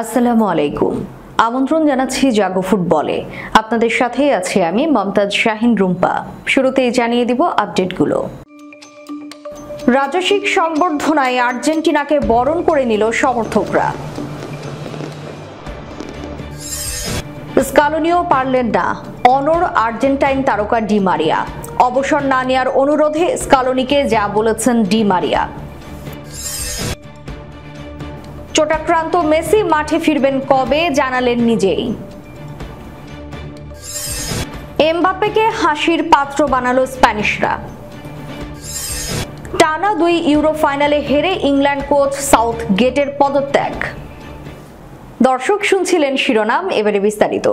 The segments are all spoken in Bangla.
আসসালামু আলাইকুম। আমন্ত্রণ জানাচ্ছি জাগো ফুটবলে। আপনাদের সাথেই আছি আমি মমতাজ শাহিন রুম্পা। শুরুতেই জানিয়ে দিব আপডেটগুলো। রাজস্বিক সংবর্ধনায় আর্জেন্টিনাকে বরণ করে নিল সমর্থকরা। স্কালোনিও পারলেন না, অনড় আর্জেন্টাইন তারকা ডি মারিয়া। অবসর না নেওয়ার অনুরোধে স্কালোনিকে যা বলেছেন ডি মারিয়া। চোটাক্রান্ত মেসি মাঠে ফিরবেন কবে জানালেন নিজেই। এমবাপ্পেকে হাসির পাত্র বানালো স্প্যানিশরা। টানা 2 ইউরো ফাইনালে হেরে ইংল্যান্ড কোচ সাউথগেটের পদত্যাগ। দর্শক শুনছিলেন শিরোনাম, এবারে বিস্তারিত।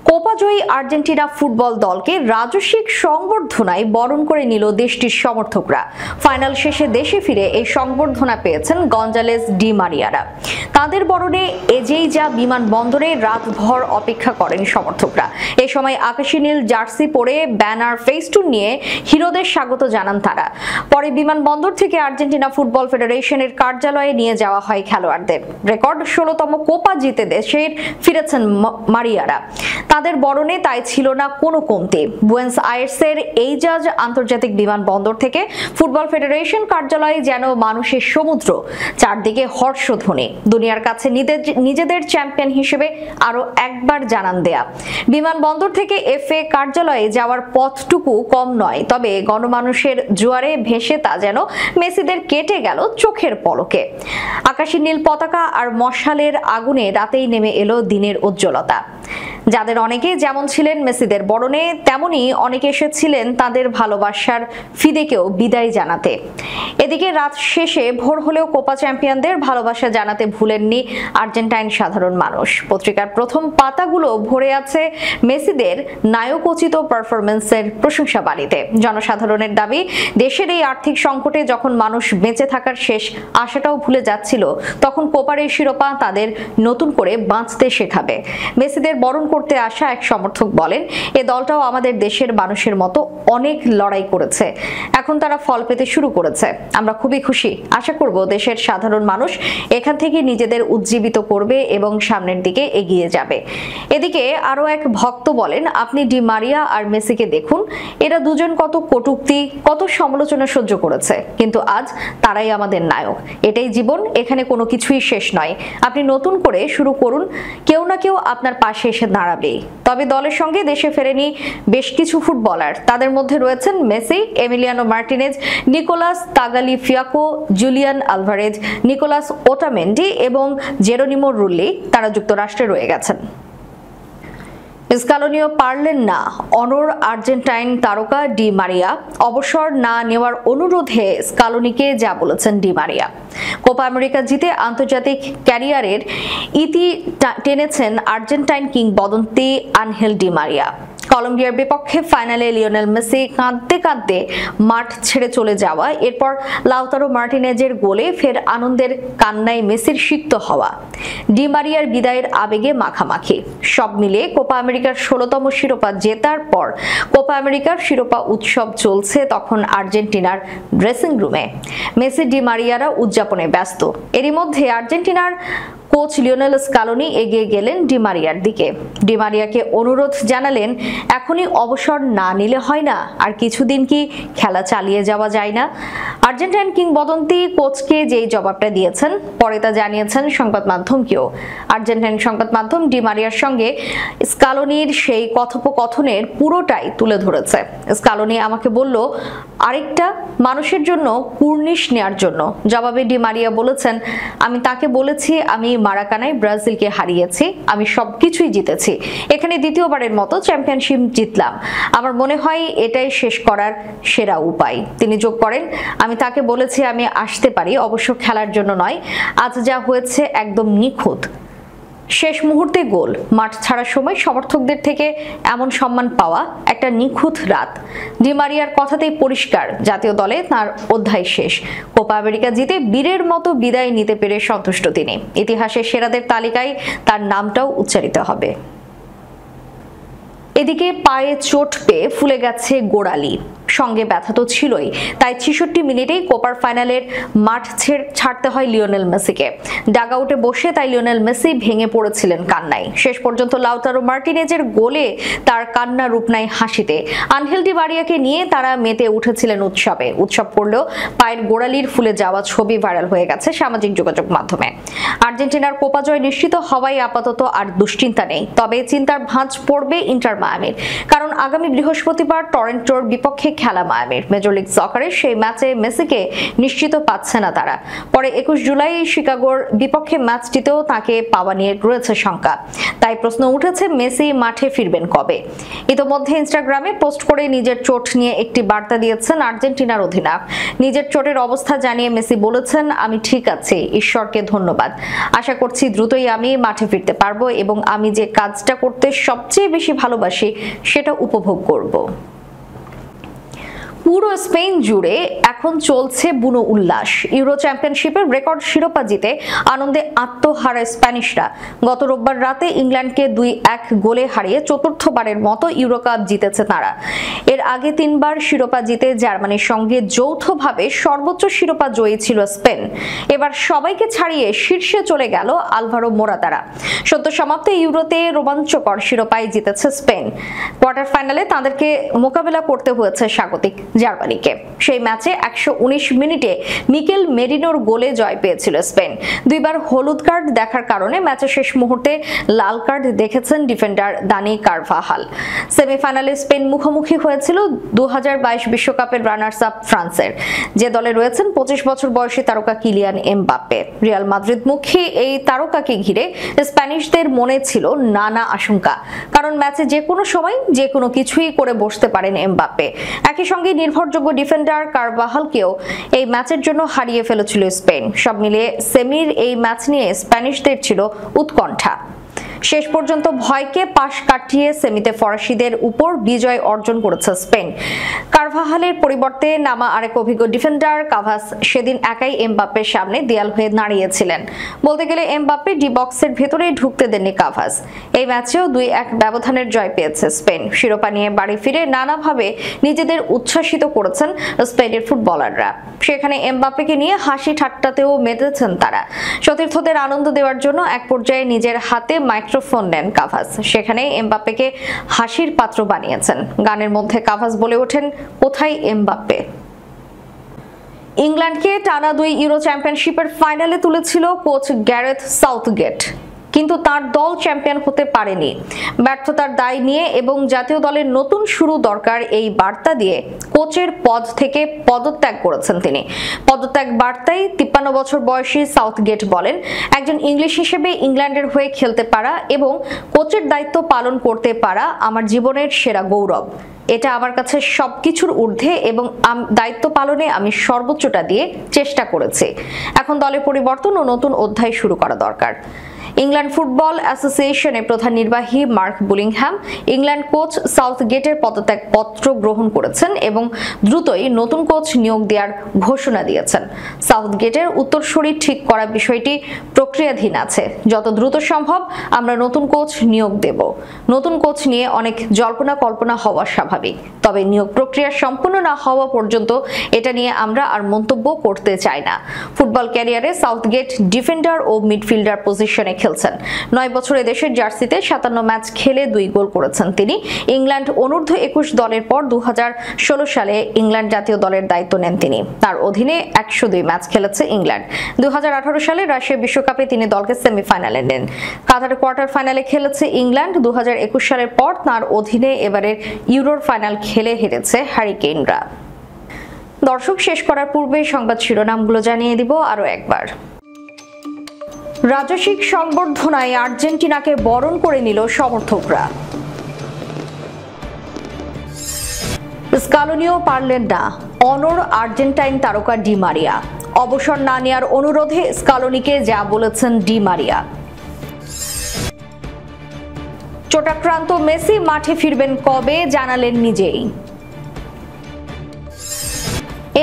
কোপা জয়ী আর্জেন্টিনা ফুটবল দলকে রাজস্বিক সংবর্ধনায় বরণ করে নিল দেশটির সমর্থকরা। ফাইনাল শেষে দেশে ফিরে এই সংবর্ধনা পেয়েছেন গঞ্জালেস ডি মারিয়ারা। তাদের বরণে এজেইজা বিমানবন্দরে রাতভর অপেক্ষা করেন সমর্থকরা। এ সময় আকাশী নীল জার্সি পরে ব্যানার ফেস্টুন নিয়ে হিরোদের স্বাগত জানান তারা। পরে বিমানবন্দর থেকে আর্জেন্টিনা ফুটবল ফেডারেশনের কার্যালয়ে নিয়ে যাওয়া হয় খেলোয়াড়দের। রেকর্ড 16তম কোপা জিতে দেশে ফিরেছেন মারিয়ারা। তাদের বরণে তাই ছিল না কোনো কমতি। বুয়েন্স আয়ার্সের এইজাজ আন্তর্জাতিক বিমানবন্দর থেকে ফুটবল ফেডারেশন কার্যালয়ে যেন মানুষের সমুদ্র, চারদিকে হর্ষধ্বনি। দুনিয়ার কাছে নিজেদের চ্যাম্পিয়ন হিসেবে আরো একবার জানান দেয়া। বিমানবন্দর থেকে এফএ কার্যালয়ে যাওয়ার পথটুকু কম নয়, তবে গণমানুষের জোয়ারে ভেসে তা যেন মেসিদের কেটে গেল চোখের পলকে। আকাশী নীল পতাকা আর মশালের আগুনে রাতেই নেমে এলো দিনের উজ্জ্বলতা। যাদের অনেকে যেমন ছিলেন মেসিদের বরণে, তেমনি অনেকে এসেছিলেন তাদের ভালোবাসার ফিদেকেও বিদায় জানাতে। এদিকে রাত শেষে ভোর হলেও কোপা চ্যাম্পিয়নদের ভালোবাসা জানাতে ভুলেননি আর্জেন্টাইন সাধারণ মানুষ। পত্রিকার প্রথম পাতাগুলো ভরে আছে মেসিদের নায়কোচিত পারফরমেন্সের প্রশংসা বাণীতে। জনসাধারণের দাবি, দেশের এই আর্থিক সংকটে যখন মানুষ বেঁচে থাকার শেষ আশাটাও ভুলে যাচ্ছিল, তখন কোপার এই শিরোপা তাদের নতুন করে বাঁচতে শেখাবে। মেসিদের বরণ করতে আসা এক সমর্থক বলেন, এ দলটাও আমাদের দেশের মানুষের মতো অনেক লড়াই করেছে, এখন তারা ফল পেতে শুরু করেছে। আমরা খুবই খুশি, আশা করব দেশের সাধারণ মানুষ এখান থেকে নিজেদের উজ্জীবিত করবে এবং সামনের দিকে এগিয়ে যাবে। এদিকে আরো এক ভক্ত বলেন, আপনি ডি মারিয়া আর মেসিকে দেখুন, এরা দুজন কত কটূক্তি, কত সমালোচনা সহ্য করেছে, কিন্তু আজ তারাই আমাদের নায়ক। এটাই জীবন, এখানে কোনো কিছুই শেষ নয়। আপনি নতুন করে শুরু করুন, কেউ না কেউ আপনার পাশে এসে দাঁড়াবে। তবে দলের সঙ্গে দেশে ফেরেনি বেশ কিছু ফুটবলার। তাদের মধ্যে রয়েছেন Messi, Emiliano Martinez, Nicolas Tagliafico, Julian Alvarez, Nicolas Otamendi এবং জেরোনিমো রুল্লি। তারা যুক্তরাষ্ট্রে রয়ে গেছেন। স্কালোনিও পারলেন না, অনড় আর্জেন্টাইন তারকা ডি মারিয়া। অবসর না নেওয়ার অনুরোধে স্কালোনিকে যা বলেছেন ডি মারিয়া। কোপা আমেরিকা জিতে আন্তর্জাতিক ক্যারিয়ারের ইতি টেনেছেন আর্জেন্টাইন কিংবদন্তি আনহেল ডি মারিয়া। কলম্বিয়ার বিপক্ষে ফাইনালে লিওনেল মেসি কাঁদতে কাঁদতে মাঠ ছেড়ে চলে যাওয়া, এরপর লাউতারো মার্টিনেজের গোলে ফের আনন্দের কান্নায় মেসির সিক্ত হওয়া, ডি মারিয়ার বিদায়ের আবেগে মাখামাখি, সব মিলিয়ে কোপা আমেরিকার 16তম শিরোপা জেতার পর কোপা আমেরিকার শিরোপা উৎসব চলছে তখন আর্জেন্টিনার ড্রেসিং রুমে। মেসি ডি মারিয়ারা উদযাপনে ব্যস্ত। এরই মধ্যে আর্জেন্টিনার কোচ লিওনেল স্কালোনি এগিয়ে গেলেন ডি মারিয়ার দিকে। ডি মারিয়াকে অনুরোধ জানালেন, এখনই অবসর না নিলে হয় না, আর কিছুদিন কি খেলা চালিয়ে যাওয়া যায় না? আর্জেন্টাইন কিংবদন্তি কোচকে যেই জবাবটা দিয়েছেন, পরে তা জানিয়েছেন সংবাদ মাধ্যমকেও। আর্জেন্টাইন সংবাদ মাধ্যম ডি মারিয়ার সঙ্গে স্কালোনির সেই কথোপকথনের পুরোটাই তুলে ধরেছে। স্কালোনি আমাকে বলল, আরেকটা মানুষের জন্য কুর্নিশ নেয়ার জন্য। জবাবে ডি মারিয়া বলেছেন, আমি তাকে বলেছি আমি মারাকানায় ব্রাজিলকে হারিয়েছি, আমি সবকিছুই জিতেছি, এখানে দ্বিতীয়বারের মতো চ্যাম্পিয়নশিপ জিতলাম, আমার মনে হয় এটাই শেষ করার সেরা উপায়। তিনি যোগ করেন, আমি তাকে বলেছি আমি আসতে পারি, অবশ্য খেলার জন্য নয়। আজ যা হয়েছে একদম নিখুঁত। শেষ মুহূর্তে গোল, মাঠ ছাড়ার সময় সমর্থকদের থেকে এমন সম্মান পাওয়া, একটা নিখুঁত রাত। ডি মারিয়ার কথাতেই পরিষ্কার, জাতীয় দলে তার অধ্যায় শেষ। কোপা আমেরিকা জিতে বীরের মতো বিদায় নিতে পেরে সন্তুষ্ট তিনি। ইতিহাসের সেরাদের তালিকায় তার নামটাও উচ্চারিত হবে। এদিকে পায়ে চোট পেয়ে ফুলে গেছে গোড়ালি। সঙ্গে ব্যথা তো ছিলই, তাই 66 মিনিটেই কোপার ফাইনালের মাঠ ছাড়তে হয় লিওনেল মেসিকে। ডাগআউটে বসে তাই লিওনেল মেসি ভেঙে পড়েছিলেন কান্নায়। শেষ পর্যন্ত লাউতারো মার্টিনেজের গোলে তার কান্না রূপ নেয় হাসিতে। আনহেল ডি মারিয়াকে নিয়ে তারা মেতে উঠেছিলেন উৎসবে। উৎসব করলেও পায়ের গোড়ালির ফুলে যাওয়া ছবি ভাইরাল হয়ে গেছে সামাজিক যোগাযোগ মাধ্যমে। আর্জেন্টিনার কোপা জয় নিশ্চিত হওয়ায় আপাতত আর দুশ্চিন্তা নেই, তবে চিন্তার ভাঁজ পড়বে ইন্টার মায়ামির, কারণ আগামী বৃহস্পতিবার টরন্টোর বিপক্ষে খেলা মায়ামির। মেজর লিগ সকারের সেই ম্যাচে মেসিকে নিশ্চিত পাচ্ছে না তারা। পরে 21 জুলাই শিকাগোর বিপক্ষে ম্যাচটিতেও তাকে পাওয়া নিয়ে রয়েছে শঙ্কা। তাই প্রশ্ন উঠেছে মেসি মাঠে ফিরবেন কবে। ইতোমধ্যে ইনস্টাগ্রামে পোস্ট করে নিজের চোট নিয়ে একটি বার্তা দিয়েছেন আর্জেন্টিনার অধিনায়ক। নিজের চোটের অবস্থা জানিয়ে মেসি বলেছেন, আমি ঠিক আছি, ঈশ্বরকে ধন্যবাদ। আশা করছি দ্রুতই আমি মাঠে ফিরতে পারবো এবং আমি যে কাজটা করতে সবচেয়ে বেশি ভালোবাসি সেটা উপভোগ করব। পুরো স্পেন জুড়ে এখন চলছে বুনো উল্লাস। ইউরো চ্যাম্পিয়নশিপের রেকর্ড শিরোপা জিতে আনন্দে আত্মহারা স্প্যানিশরা গত রোববার রাতে ইংল্যান্ডকে 2-1 গোলে হারিয়ে চতুর্থবারের মতো ইউরো কাপ জিতেছে তারা। এর আগে 3 বার শিরোপা জিতে জার্মানির সঙ্গে যৌথভাবে সর্বোচ্চ শিরোপা জয়ী ছিল স্পেন। এবার সবাইকে ছাড়িয়ে শীর্ষে চলে গেল আলভারো মোরাতারা। সদ্য সমাপ্ত ইউরোতে রোমাঞ্চকর শিরোপায় জিতেছে স্পেন। কোয়ার্টার ফাইনালে তাদেরকে মোকাবেলা করতে হয়েছে স্বাগতিক জার্মানিকে। সেই ম্যাচে 119 মিনিটে মিকেল মেরিনোর গোলে জয় পেয়েছিল স্পেন। 2 বার হলুদ কার্ড দেখার কারণে ম্যাচের শেষ মুহূর্তে লাল কার্ড দেখেছেন ডিফেন্ডার দানি কারভাহাল। সেমিফাইনালে স্পেন মুখোমুখি হয়েছিল 2022 বিশ্বকাপের রানার্স আপ ফ্রান্সের, যে দলে রয়েছেন 25 বছর বয়সী তারকা কিলিয়ান এমবাপ্পে। রিয়াল মাদ্রিদ মুখী এই তারকাকে ঘিরে স্প্যানিশদের মনে ছিল নানা আশঙ্কা, কারণ ম্যাচে যে কোনো সময় যে কোনো কিছুই করে বসতে পারেন এমবাপ্পে। একই সঙ্গে নির্ভরযোগ্য ডিফেন্ডার কারভাহালকেও এই ম্যাচের জন্য হারিয়ে ফেলেছিল স্পেন। সব মিলিয়ে সেমির এই ম্যাচ নিয়ে স্প্যানিশদের ছিল উৎকণ্ঠা। শেষ পর্যন্ত ভয়কে পাশ কাটিয়ে সেমিতে ফরাসিদের উপর বিজয় অর্জন করেছে স্পেন। কারভাহালের পরিবর্তে নামা আরেক অভিজ্ঞ ডিফেন্ডার কাভাস সেদিন একাই এমবাপ্পের সামনে দেয়াল হয়ে দাঁড়িয়েছিলেন। বলতে গেলে এমবাপ্পে ডি বক্সের ভেতরে ঢুকতে দেননি কাভাস। এই ম্যাচেও 2-1 ব্যবধানের জয় পেয়েছে স্পেন। শিরোপা নিয়ে বাড়ি ফিরে নানাভাবে নিজেদের উচ্ছ্বাসিত করেছেন স্পেনের ফুটবলাররা। সেখানে এমবাপ্পেকে নিয়ে হাসি ঠাট্টাতেও মেতেছেন তারা। সতীর্থদের আনন্দ দেওয়ার জন্য এক পর্যায়ে নিজের হাতে মাইক্রোফোন নেন কাভাস। সেখানে এমবাপ্পেকে হাসির পাত্র বানিয়েছেন। গানের মধ্যে কাভাস বলে ওঠেন, কোথায় এমবাপ্পে। ইংল্যান্ডকে টানা 2 ইউরো চ্যাম্পিয়নশিপের ফাইনালে তুলেছিল কোচ গ্যারেথ সাউথগেট, কিন্তু তার দল চ্যাম্পিয়ন হতে পারেনি। ব্যর্থতার দায় নিয়ে এবং জাতীয় দলের নতুন শুরু দরকার এই বার্তা দিয়ে কোচের পদ থেকে পদত্যাগ করেছেন তিনি। পদত্যাগ বার্তায় 53 বছর বয়সী সাউথগেট বলেন, একজন ইংলিশ হিসেবে ইংল্যান্ডের হয়ে খেলতে পারা এবং কোচের দায়িত্ব পালন করতে পারা আমার জীবনের সেরা গৌরব। এটা আমার কাছে সবকিছুর ঊর্ধ্বে এবং দায়িত্ব পালনে আমি সর্বোচ্চটা দিয়ে চেষ্টা করেছি। এখন দলের পরিবর্তন ও নতুন অধ্যায় শুরু করা দরকার। ইংল্যান্ড ফুটবল অ্যাসোসিয়েশনের প্রধান নির্বাহী মার্ক বুলিংহ্যাম ইংল্যান্ড কোচ সাউথগেটের পদত্যাগ পত্র গ্রহণ করেছেন এবং দ্রুতই নতুন কোচ নিয়োগ দেওয়ার ঘোষণা দিয়েছেন। সাউথগেটের উত্তরসূরি ঠিক করা বিষয়টি প্রক্রিয়াধীন আছে। যত দ্রুত সম্ভব আমরা নতুন কোচ নিয়োগ দেব। নতুন কোচ নিয়ে অনেক জল্পনা কল্পনা হওয়া স্বাভাবিক, তবে নিয়োগ প্রক্রিয়া সম্পূর্ণ না হওয়া পর্যন্ত এটা নিয়ে আমরা আর মন্তব্য করতে চাই না। ফুটবল ক্যারিয়ারে সাউথগেট ডিফেন্ডার ও মিডফিল্ডার পজিশনে খেলছেন। 9 বছরে দেশের জার্সিতে 57 ম্যাচ খেলে 2 গোল করেছেন তিনি। ইংল্যান্ড অনূর্ধ্ব 21 দলের পর 2016 সালে ইংল্যান্ড জাতীয় দলের দায়িত্ব নেন তিনি। তার অধীনে 102 ম্যাচ খেলেছে ইংল্যান্ড। 2018 সালে রাশিয়া বিশ্বকাপে তিনি দলকে সেমিফাইনালে নেন। কাতারে কোয়ার্টার ফাইনালে খেলেছে ইংল্যান্ড। 2021 সালের পর তার অধীনে এবারের ইউরোর ফাইনাল খেলে হেরেছে হ্যারিকেনরা। দর্শক, শেষ করার পূর্বে সংবাদ শিরোনামগুলো জানিয়ে দিব আরো একবার। রাজস্বিক সংবর্ধনায় আর্জেন্টিনাকে বরণ করে নিল সমর্থকরা। স্কালোনিও পারলেন না, অনড় আর্জেন্টাইন তারকা ডি মারিয়া। অবসর না নেওয়ার অনুরোধে স্কালোনিকে যা বলেছেন ডি মারিয়া। চোটাক্রান্ত মেসি মাঠে ফিরবেন কবে জানালেন নিজেই।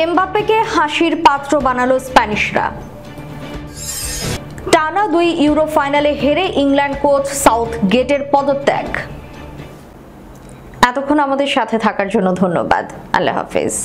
এমবাপ্পেকে হাসির পাত্র বানালো স্প্যানিশরা। টানা 2 ইউরো ফাইনালে হেরে ইংল্যান্ড কোচ সাউথগেটের পদত্যাগ। এতক্ষণ আমাদের সাথে থাকার জন্য ধন্যবাদ। আল্লাহ হাফেজ।